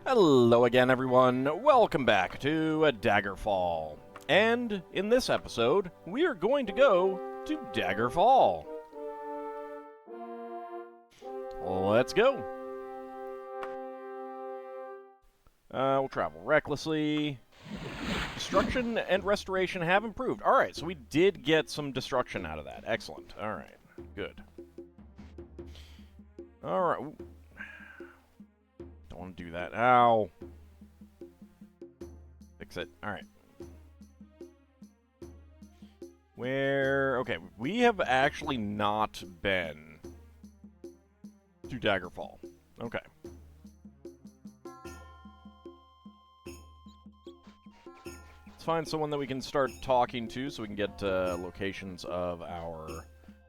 Hello again, everyone. Welcome back to Daggerfall. And in this episode, we are going to go to Daggerfall. Let's go. We'll travel recklessly. Destruction and restoration have improved. Alright, so we did get some destruction out of that. Excellent. Alright, good. Alright. Don't want to do that. Ow. Fix it. Alright. Okay, we have actually not been to Daggerfall. Okay. Let's find someone that we can start talking to so we can get locations of our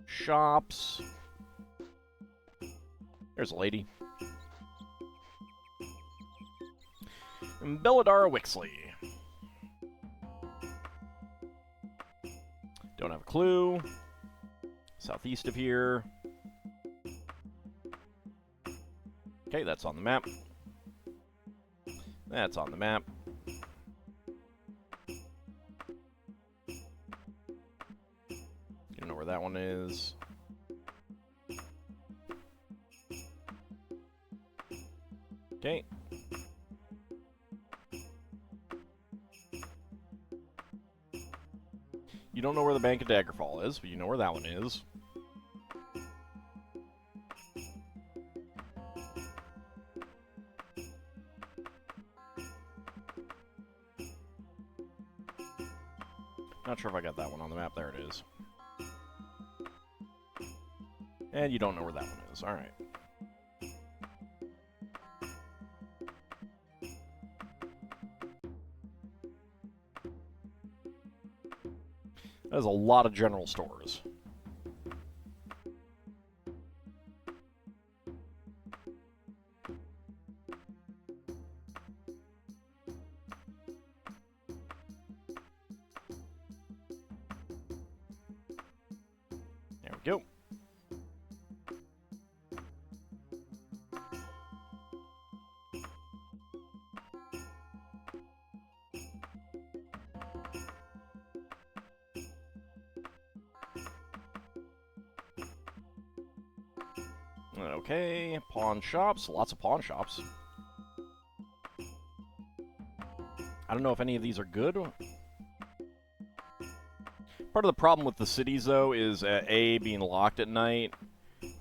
shops. There's a lady. Belladara Wixley. Don't have a clue. Southeast of here. Okay, that's on the map. That's on the map. You don't know where that one is. Okay. You don't know where the Bank of Daggerfall is, but you know where that one is. Not sure if I got that one on the map. There it is. And you don't know where that one is. Alright. There's a lot of general stores. There we go. Okay, pawn shops. Lots of pawn shops. I don't know if any of these are good. Part of the problem with the cities, though, is A, being locked at night,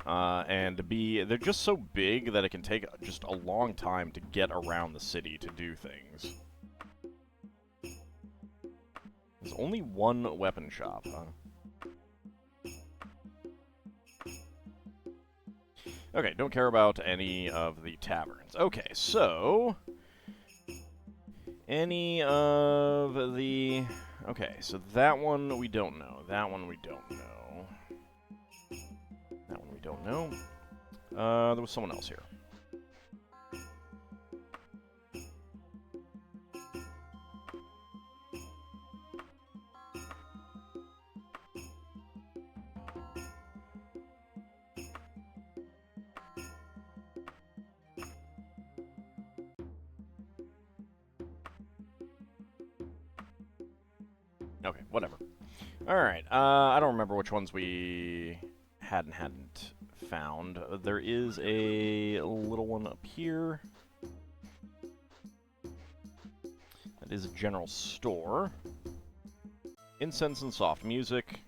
and B, they're just so big that it can take just a long time to get around the city to do things. There's only one weapon shop, huh? Okay, don't care about any of the taverns. Okay, so... any of the... Okay, so that one we don't know. That one we don't know. That one we don't know. There was someone else here. Okay, whatever. Alright, I don't remember which ones we hadn't found. There is a little one up here. That is a general store. Incense and soft music.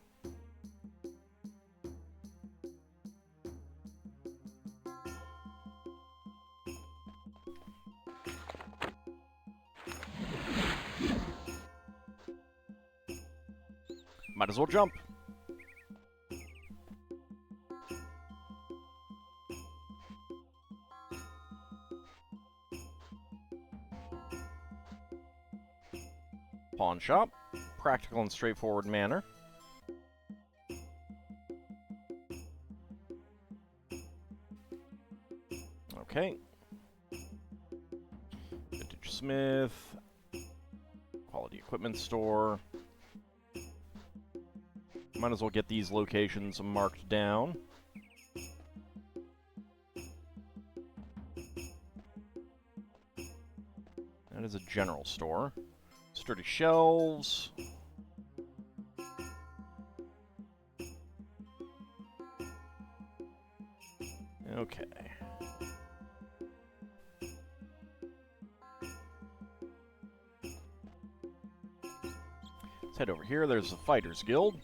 Might as well jump. Pawn shop. Practical and straightforward manner. Okay. Vintage Smith. Quality equipment store. Might as well get these locations marked down. That is a general store. Sturdy shelves. Okay. Let's head over here. There's the Fighters Guild.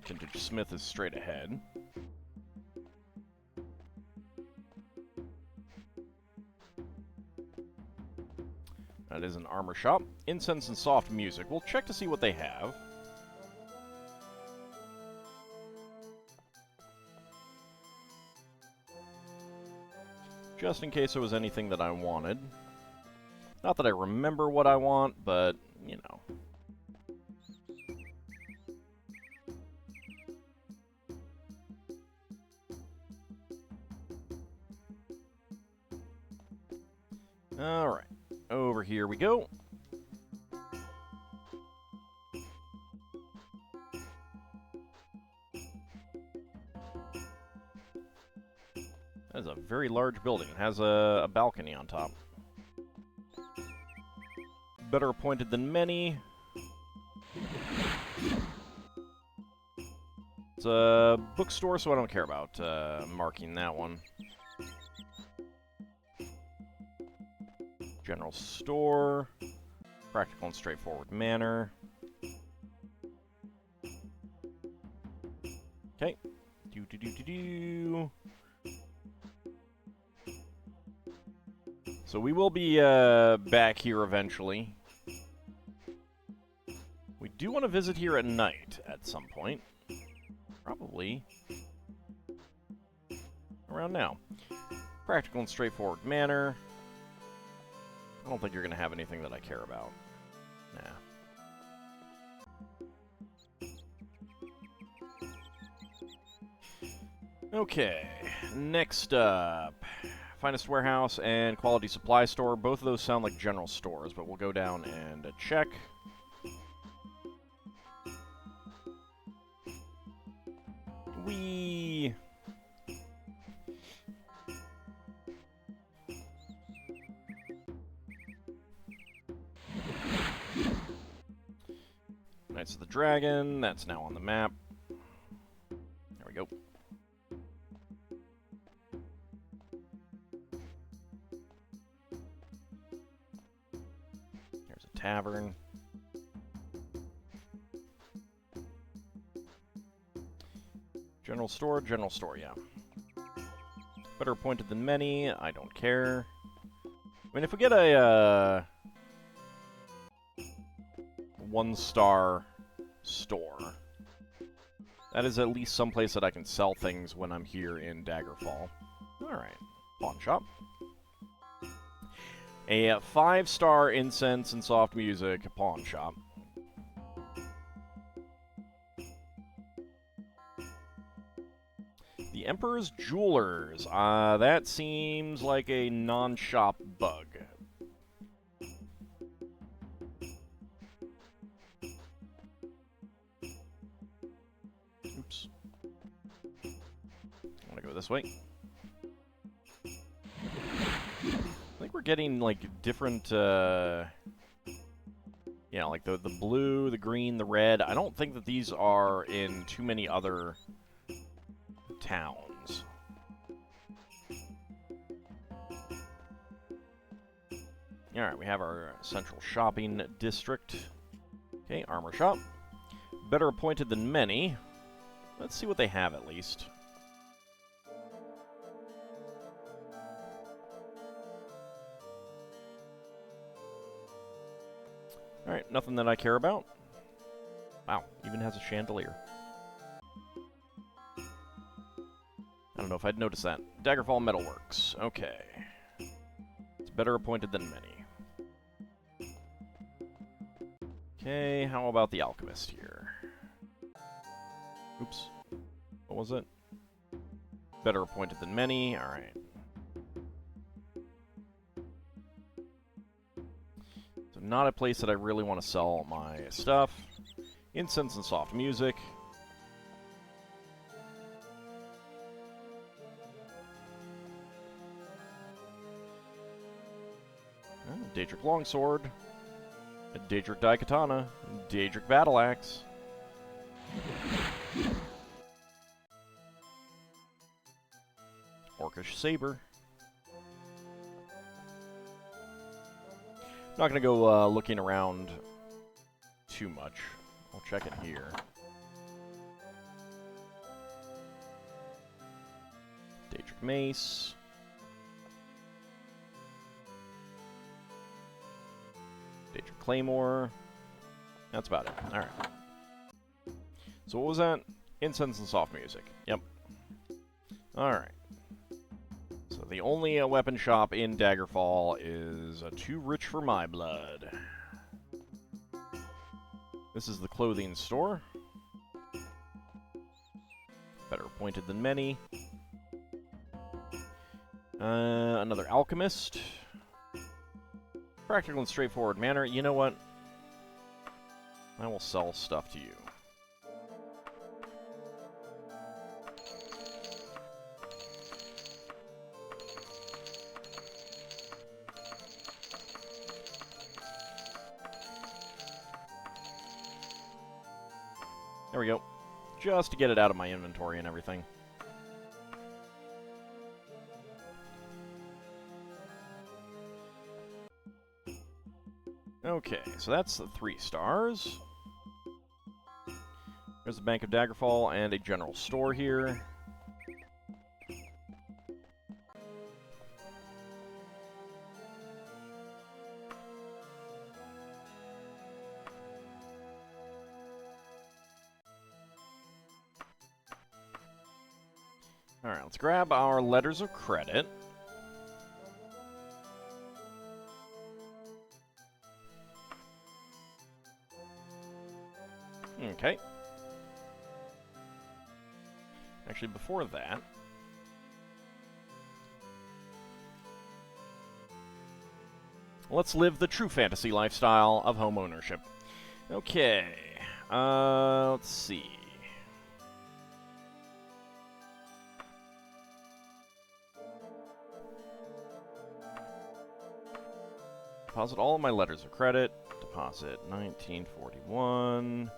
Vintage Smith is straight ahead. That is an armor shop. Incense and soft music. We'll check to see what they have. Just in case there was anything that I wanted. Not that I remember what I want, but, you know. Alright, over here we go. That is a very large building. It has a balcony on top. Better appointed than many. It's a bookstore, so I don't care about marking that one. General store. Practical and straightforward manner. Okay. Do. So we will be back here eventually. We do want to visit here at night at some point. Probably around now. Practical and straightforward manner. I don't think you're going to have anything that I care about. Nah. Okay, next up. Finest Warehouse and Quality Supply Store. Both of those sound like general stores, but we'll go down and check. Whee! Knights of the Dragon. That's now on the map. There we go. There's a tavern. General store, yeah. Better appointed than many, I don't care. I mean, if we get a, 1-star store, that is at least someplace that I can sell things when I'm here in Daggerfall. Alright, pawn shop. A 5-star incense and soft music pawn shop. The Emperor's Jewelers. That seems like a non-shop bug. Oops. I want to go this way. I think we're getting, like, different, yeah, like the blue, the green, the red. I don't think that these are in too many other towns. Alright, we have our central shopping district. Okay, armor shop. Better appointed than many. Let's see what they have at least. Alright, nothing that I care about. Wow, even has a chandelier. I don't know if I'd noticed that. Daggerfall Metalworks. Okay. It's better appointed than many. Okay, how about the Alchemist here? Oops. What was it? Better appointed than many. Alright. So not a place that I really want to sell my stuff. Incense and soft music. Daedric Longsword, a Daedric Daikatana, Daedric Battle Axe. Orcish Saber. I'm not going to go looking around too much. I'll check it here. Daedric Mace. Daedric Claymore. That's about it. Alright. So what was that? Incense and soft music. Yep. Alright. So the only weapon shop in Daggerfall is too rich for my blood. This is the clothing store. Better appointed than many. Another alchemist. Practical and straightforward manner. You know what? I will sell stuff to you. There we go. Just to get it out of my inventory and everything. Okay, so that's the 3 stars. There's the Bank of Daggerfall and a general store here. Alright, let's grab our letters of credit. Okay. Actually, before that... let's live the true fantasy lifestyle of home ownership. Okay. Let's see. Deposit all of my letters of credit. Deposit 1941.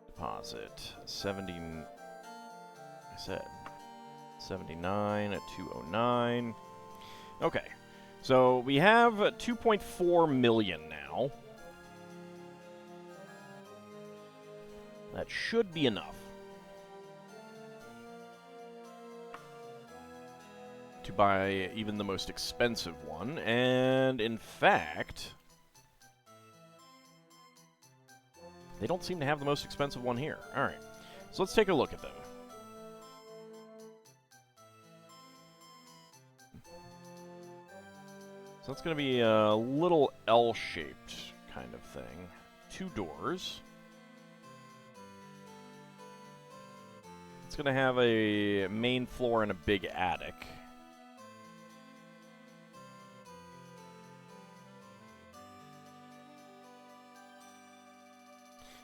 Deposit 70. I said 79 at 209. Okay, so we have 2.4 million now. That should be enough to buy even the most expensive one, and in fact, they don't seem to have the most expensive one here. Alright, so let's take a look at them. So that's going to be a little L-shaped kind of thing. 2 doors. It's going to have a main floor and a big attic.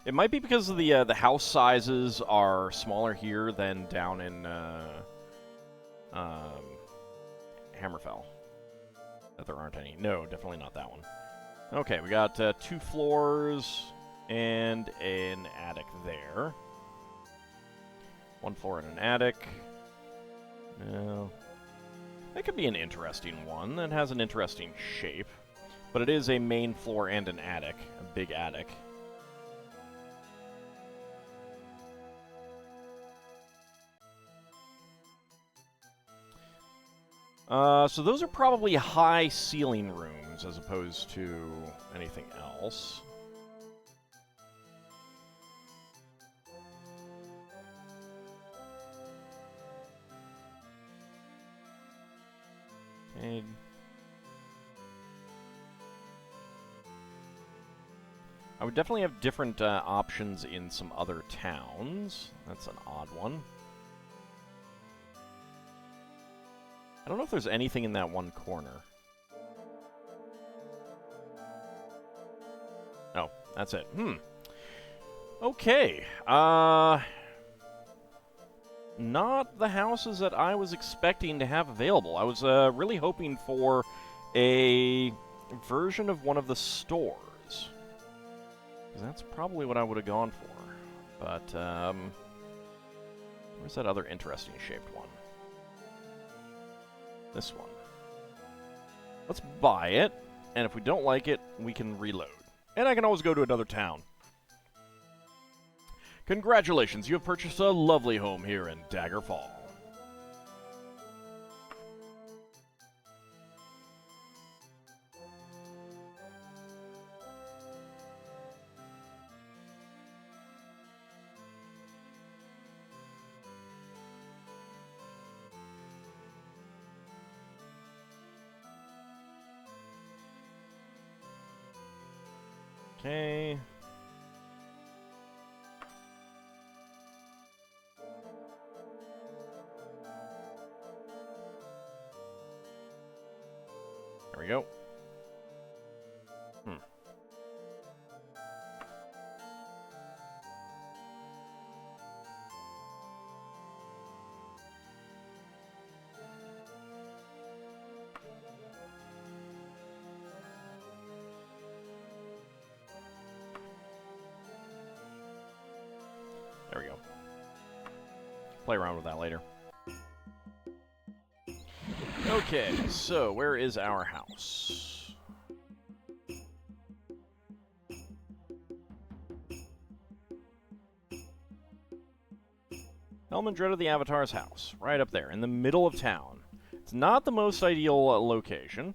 It might be because of the house sizes are smaller here than down in Hammerfell. That there aren't any. No, definitely not that one. Okay, we got 2 floors and an attic there. 1 floor and an attic. Well, that could be an interesting one. That has an interesting shape. But it is a main floor and an attic. A big attic. So those are probably high ceiling rooms as opposed to anything else. Okay. I would definitely have different options in some other towns. That's an odd one. I don't know if there's anything in that one corner. Oh, that's it. Okay. Not the houses that I was expecting to have available. I was really hoping for a version of one of the stores. 'Cause that's probably what I would have gone for. But, where's that other interesting shaped one? This one. Let's buy it, and if we don't like it, we can reload. And I can always go to another town. Congratulations, you have purchased a lovely home here in Daggerfall. Okay. There we go. There we go. Play around with that later. Okay, so where is our house? Helm and Dread of the Avatar's house, right up there, in the middle of town. It's not the most ideal location.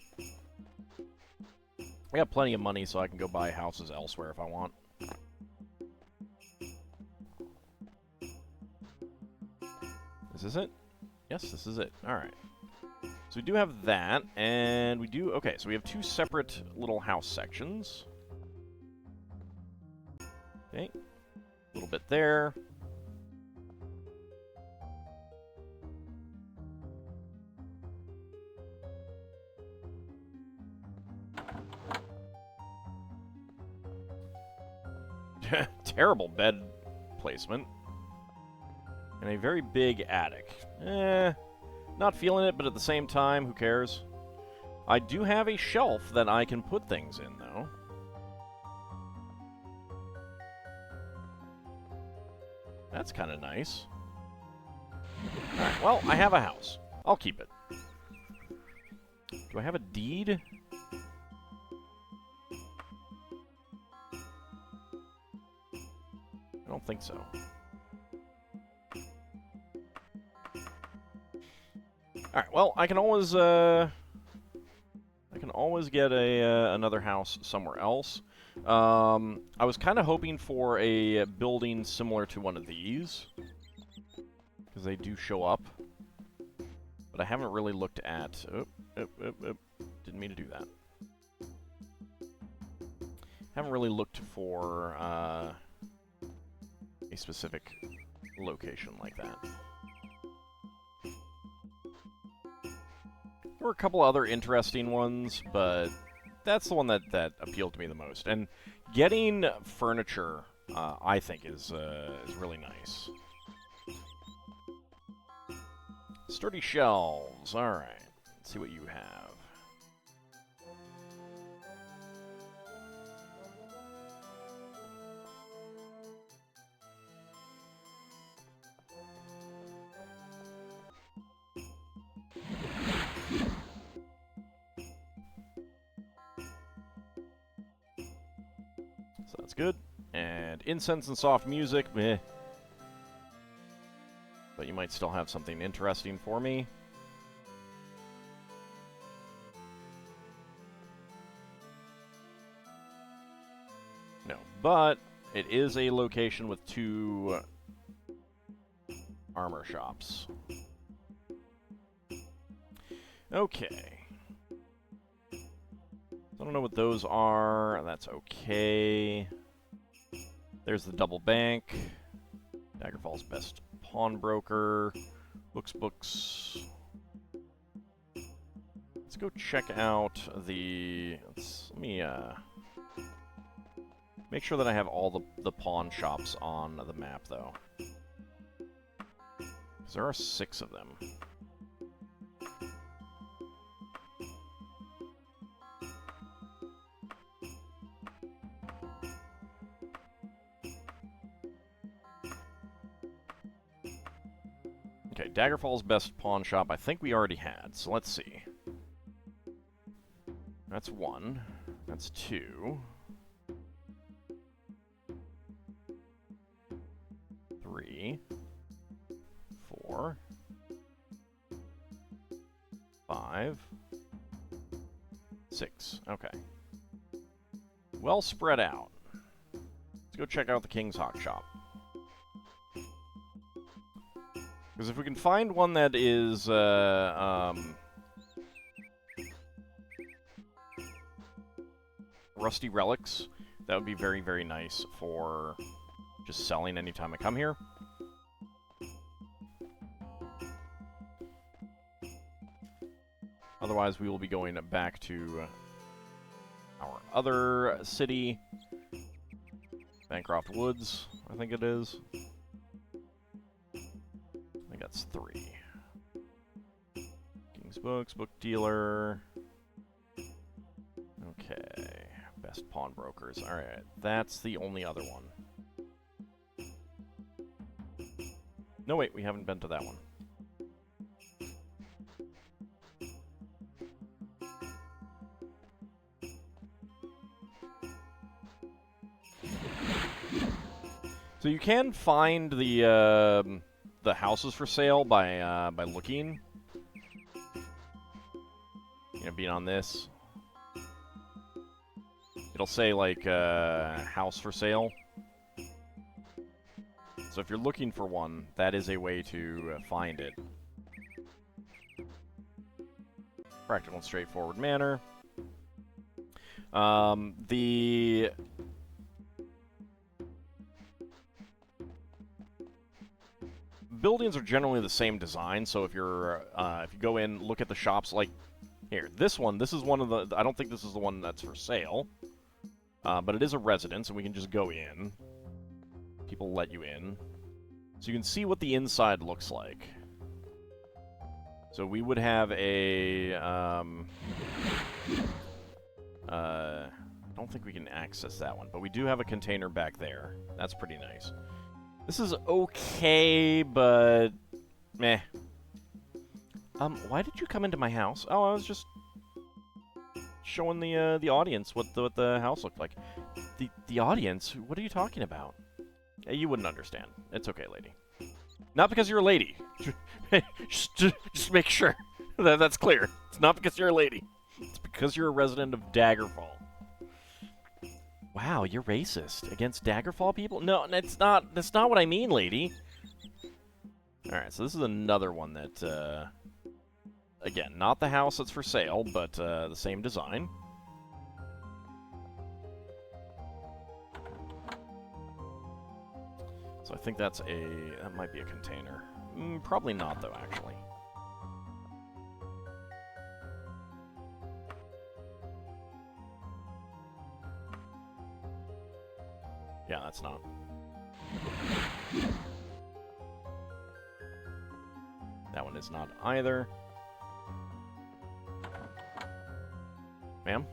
I got plenty of money, so I can go buy houses elsewhere if I want. Is this it? Yes, this is it. Alright. So we do have that, and we do... Okay, so we have two separate little house sections. Okay. A little bit there. Terrible bed placement. And a very big attic. Not feeling it, but at the same time, who cares? I do have a shelf that I can put things in, though. That's kind of nice. Alright, well, I have a house. I'll keep it. Do I have a deed? I don't think so. Alright, well, I can always get another house somewhere else. I was kind of hoping for a building similar to one of these, because they do show up. But I haven't really looked at... Didn't mean to do that. Haven't really looked for a specific location like that. There were a couple other interesting ones, but that's the one that appealed to me the most. And getting furniture, I think, is really nice. Sturdy shelves. All right. Let's see what you have. So that's good. And incense and soft music, meh. But you might still have something interesting for me. No, but it is a location with two armor shops. Okay. I don't know what those are. That's okay. There's the double bank. Daggerfall's best pawnbroker. Books. Let's go check out the... let me make sure that I have all the pawn shops on the map, though. Because there are 6 of them. Okay, Daggerfall's best pawn shop I think we already had, so let's see. That's 1. That's 2. 3. 4. 5. 6. Okay. Well spread out. Let's go check out the King's Hawk Shop. Because if we can find one that is, rusty relics, that would be very, very nice for just selling anytime I come here. Otherwise, we will be going back to our other city, Bancroft Woods, I think it is. I think that's 3. King's Books, Book Dealer. Okay, best pawnbrokers. Alright, that's the only other one. No, wait, we haven't been to that one. So you can find the houses for sale by looking. You know, being on this. It'll say, like, house for sale. So if you're looking for one, that is a way to find it. Practical and straightforward manner. The buildings are generally the same design, so if you're if you go in, look at the shops, like here, this is one of the, I don't think this is the one that's for sale, but it is a residence, and we can just go in. People let you in. So you can see what the inside looks like. So we would have a, I don't think we can access that one, but we do have a container back there. That's pretty nice. This is okay, but meh. Why did you come into my house? Oh, I was just showing the audience what the house looked like. The audience? What are you talking about? You wouldn't understand. It's okay, lady. Not because you're a lady. just make sure that's clear. It's not because you're a lady. It's because you're a resident of Daggerfall. Wow, you're racist against Daggerfall people? No, that's not what I mean, lady. Alright, so this is another one that, again, not the house that's for sale, but the same design. So I think that might be a container. Probably not, though, actually. Yeah, that's not. That one is not either. Ma'am?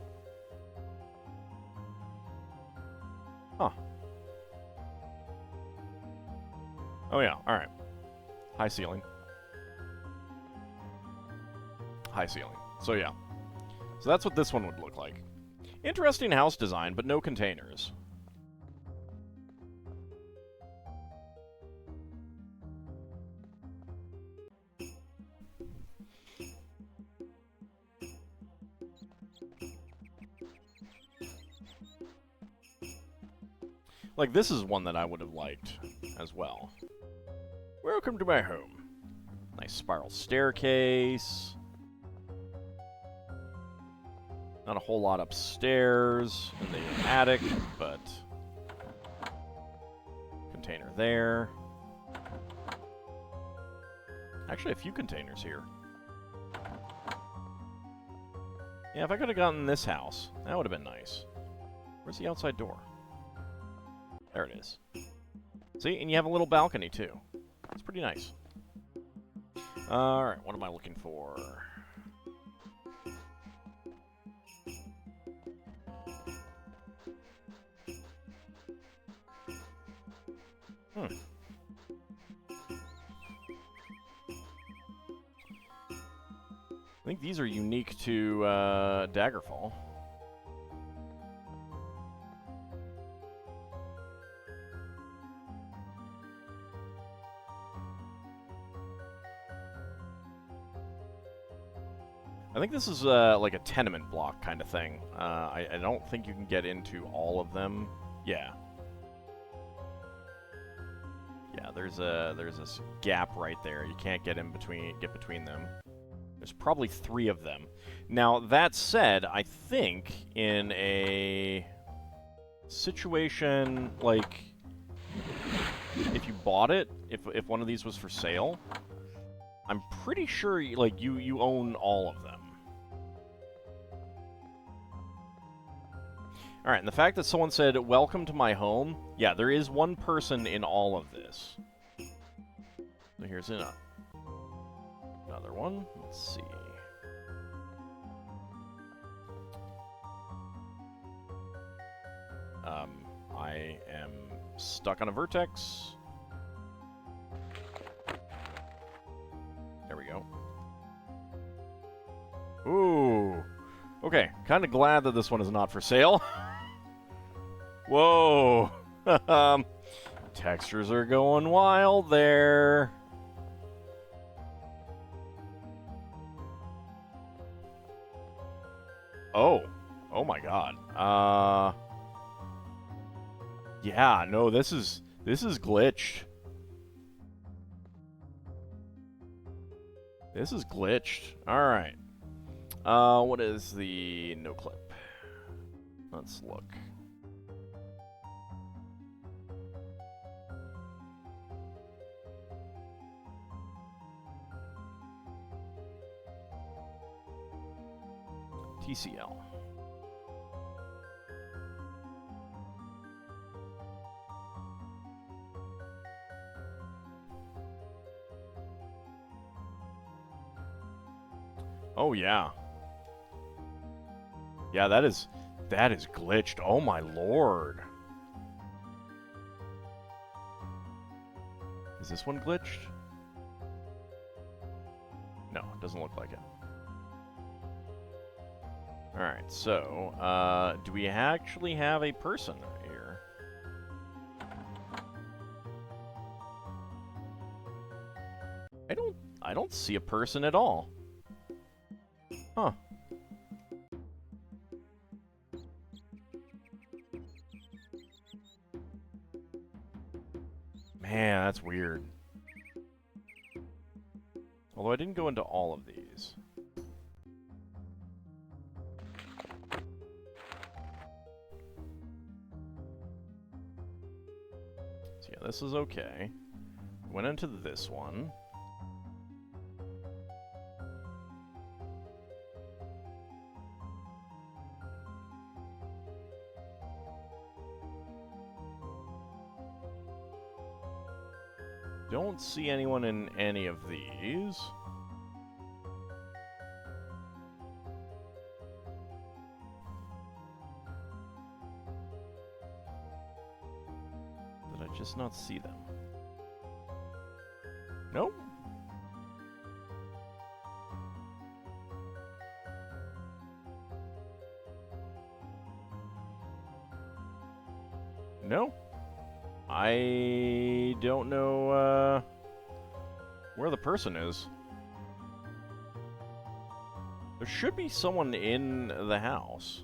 Huh. Oh yeah, alright. High ceiling. High ceiling. So yeah. So that's what this one would look like. Interesting house design, but no containers. Like, this is one that I would have liked as well. Welcome to my home. Nice spiral staircase. Not a whole lot upstairs in the attic, but container there. Actually, a few containers here. Yeah, if I could have gotten this house, that would have been nice. Where's the outside door? There it is. See, and you have a little balcony, too. It's pretty nice. Alright, what am I looking for? think these are unique to Daggerfall. I think this is like a tenement block kind of thing. I don't think you can get into all of them. Yeah. Yeah, there's this gap right there. You can't get between them. There's probably 3 of them. Now, that said, I think in a situation like if you bought it, if one of these was for sale, I'm pretty sure like you own all of them. All right, and the fact that someone said, "Welcome to my home," yeah, there is one person in all of this. So here's another one. Let's see. I am stuck on a vertex. There we go. Ooh. Okay, kind of glad that this one is not for sale. Whoa. Textures are going wild there. Oh. Oh my god. Yeah, no, this is glitched. This is glitched. Alright. What is the no clip? Let's look. TCL. Oh yeah. Yeah, that is glitched. Oh my lord. Is this one glitched? No, it doesn't look like it. Alright, so, do we actually have a person here? I don't see a person at all. Huh. Man, that's weird. Although I didn't go into all of these. So yeah, this is okay. Went into this one. Don't see anyone in any of these. Did I just not see them? Nope. No. I don't know where the person is. There should be someone in the house.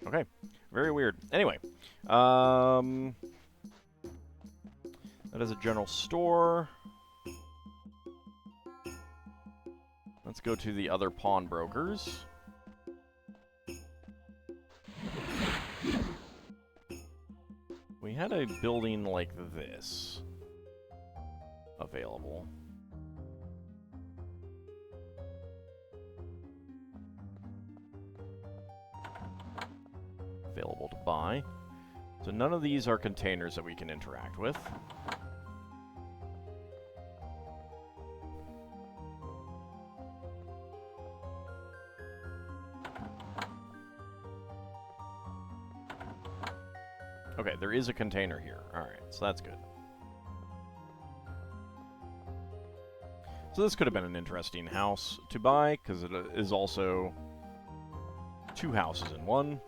Okay. Very weird. Anyway. That is a general store. Let's go to the other pawnbrokers. We had a building like this available. Available to buy. So none of these are containers that we can interact with. Okay, there is a container here. Alright, so that's good. So this could have been an interesting house to buy, because it is also 2 houses in one.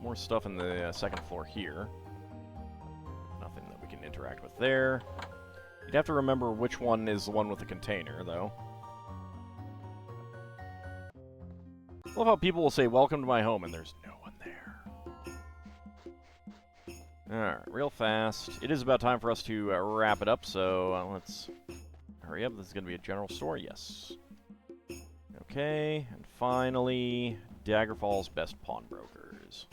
More stuff in the second floor here. Nothing that we can interact with there. You'd have to remember which one is the one with the container, though. I love how people will say, "Welcome to my home," and there's no one there. Alright, real fast. It is about time for us to wrap it up, so let's hurry up. This is going to be a general store, yes. Okay, and finally, Daggerfall's best pawnbrokers.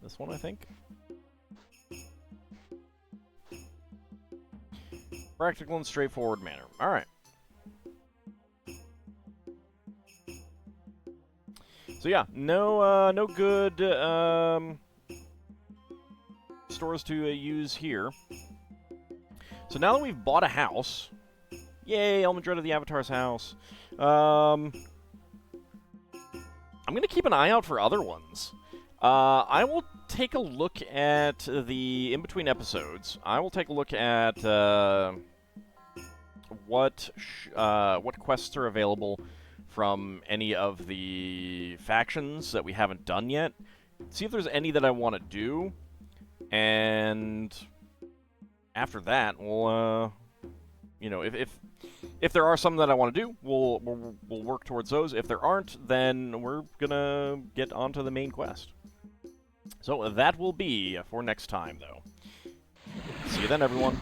This one, I think. Practical and straightforward manner. Alright. So yeah, no good stores to use here. So now that we've bought a house, yay, Elmadred of the Avatar's house. I'm gonna keep an eye out for other ones. I will take a look at the in-between episodes. I will take a look at what quests are available from any of the factions that we haven't done yet. See if there's any that I want to do, and after that, we'll you know, if there are some that I want to do, we'll work towards those. If there aren't, then we're gonna get onto the main quest. So that will be for next time, though. See you then, everyone.